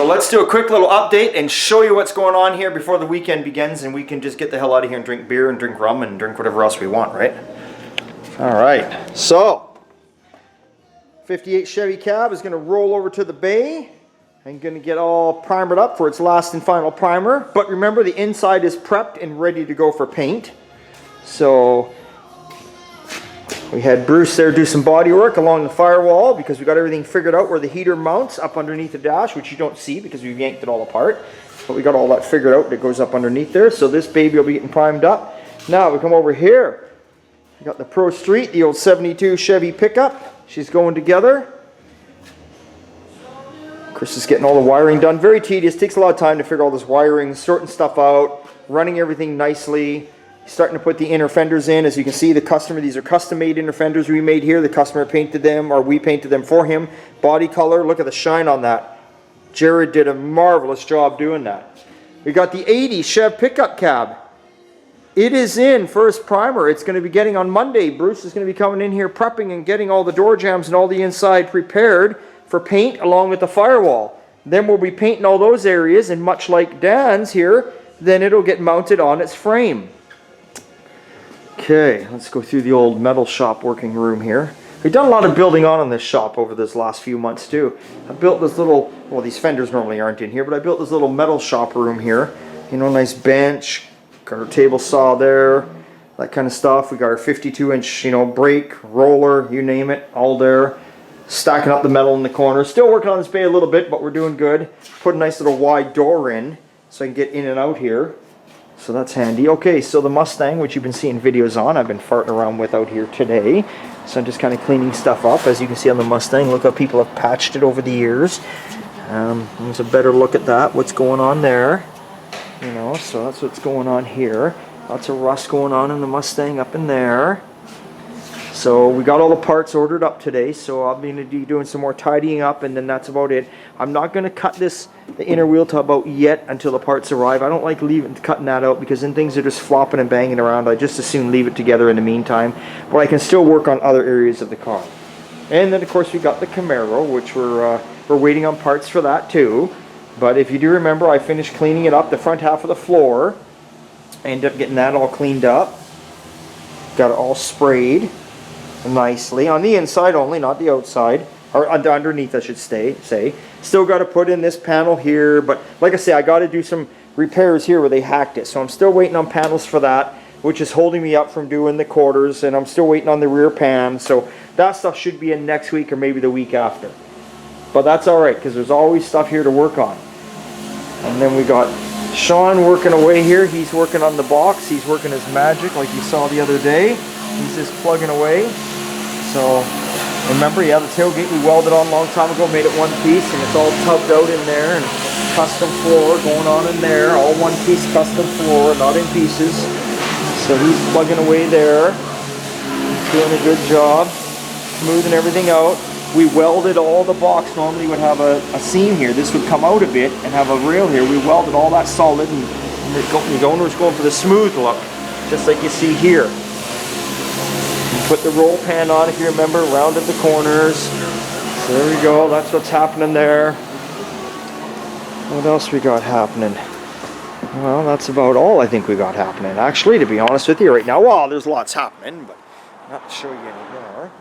let's do a quick little update and show you what's going on here before the weekend begins, and we can just get the hell out of here and drink beer and drink rum and drink whatever else we want, right? All right, so 58 Chevy cab is going to roll over to the bay and going to get all primered up for its last and final primer. But remember, the inside is prepped and ready to go for paint. So we had Bruce there do some body work along the firewall because we got everything figured out where the heater mounts up underneath the dash, which you don't see because we've yanked it all apart. But we got all that figured out that goes up underneath there. So this baby will be getting primed up. Now we come over here. We got the Pro Street, the old 72 Chevy pickup. She's going together. Chris is getting all the wiring done. Very tedious. Takes a lot of time to figure all this wiring, sorting stuff out, running everything nicely. Starting to put the inner fenders in. As you can see, the customer, these are custom made inner fenders we made here. The customer painted them, or we painted them for him. Body color, look at the shine on that. Jared did a marvelous job doing that. We got the 80 Chev pickup cab. It is in first primer. It's going to be getting on Monday. Bruce is going to be coming in here prepping and getting all the door jambs and all the inside prepared for paint along with the firewall. Then we'll be painting all those areas, and much like Dan's here, then it'll get mounted on its frame. Okay, let's go through the old metal shop working room here. We've done a lot of building on this shop over this last few months too. I built this little, well, these fenders normally aren't in here, but I built this little metal shop room here. You know, nice bench, got our table saw there, that kind of stuff. We got our 52-inch, you know, brake, roller, you name it, all there. Stacking up the metal in the corner. Still working on this bay a little bit, but we're doing good. Put a nice little wide door in so I can get in and out here. So that's handy. Okay, so the Mustang, which you've been seeing videos on, I've been farting around with out here today. So I'm just kind of cleaning stuff up. As you can see on the Mustang, look how people have patched it over the years. There's a better look at that, what's going on there. You know, so that's what's going on here. Lots of rust going on in the Mustang up in there. So we got all the parts ordered up today, so I'm going to be doing some more tidying up, and then that's about it. I'm not going to cut the inner wheel tub out yet until the parts arrive. I don't like cutting that out because then things are just flopping and banging around. I just as soon leave it together in the meantime. But I can still work on other areas of the car. And then of course we got the Camaro, which we're waiting on parts for that too. But if you do remember, I finished cleaning it up, the front half of the floor. I ended up getting that all cleaned up. Got it all sprayed nicely on the inside only, not the outside, or underneath I should say. Still got to put in this panel here, but like I say, I got to do some repairs here where they hacked it, so I'm still waiting on panels for that, which is holding me up from doing the quarters, and I'm still waiting on the rear pan, so that stuff should be in next week or maybe the week after. But that's alright, because there's always stuff here to work on. And then we got Sean working away here. He's working on the box. He's working his magic like you saw the other day. He's just plugging away. So remember, yeah, the tailgate we welded on a long time ago, made it one piece, and it's all tubbed out in there, and custom floor going on in there, all one piece custom floor, not in pieces. So he's plugging away there. He's doing a good job, smoothing everything out. We welded all the box. Normally would have a seam here. This would come out a bit and have a rail here. We welded all that solid, and the owner's going for the smooth look, just like you see here. Put the roll pan on, if you remember, rounded the corners. So there we go, that's what's happening there. What else we got happening? Well, that's about all I think we got happening, actually, to be honest with you right now. Well, there's lots happening, but not to show you anymore.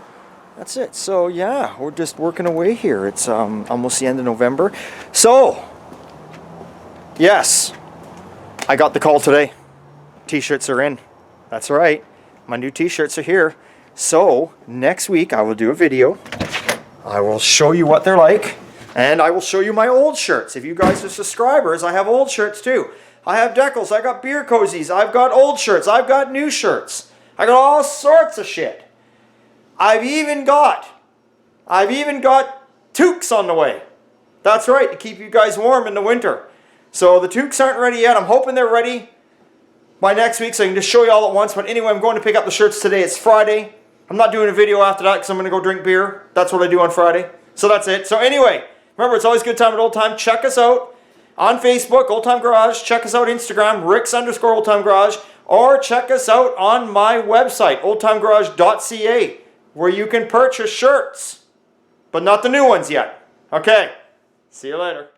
That's it. So yeah, we're just working away here. It's almost the end of November. So, yes, I got the call today. T-shirts are in. That's right. My new t-shirts are here. So next week I will do a video. I will show you what they're like, and I will show you my old shirts. If you guys are subscribers, I have old shirts too. I have decals, I got beer cozies, I've got old shirts, I've got new shirts. I got all sorts of shit. I've even got toques on the way. That's right, to keep you guys warm in the winter. So the toques aren't ready yet. I'm hoping they're ready by next week so I can just show you all at once. But anyway, I'm going to pick up the shirts today. It's Friday. I'm not doing a video after that because I'm going to go drink beer. That's what I do on Friday. So that's it. So anyway, remember, it's always a good time at Old Time. Check us out on Facebook, Old Time Garage. Check us out Instagram, Ricks_Old Time Garage. Or check us out on my website, oldtimegarage.ca, where you can purchase shirts. But not the new ones yet. Okay. See you later.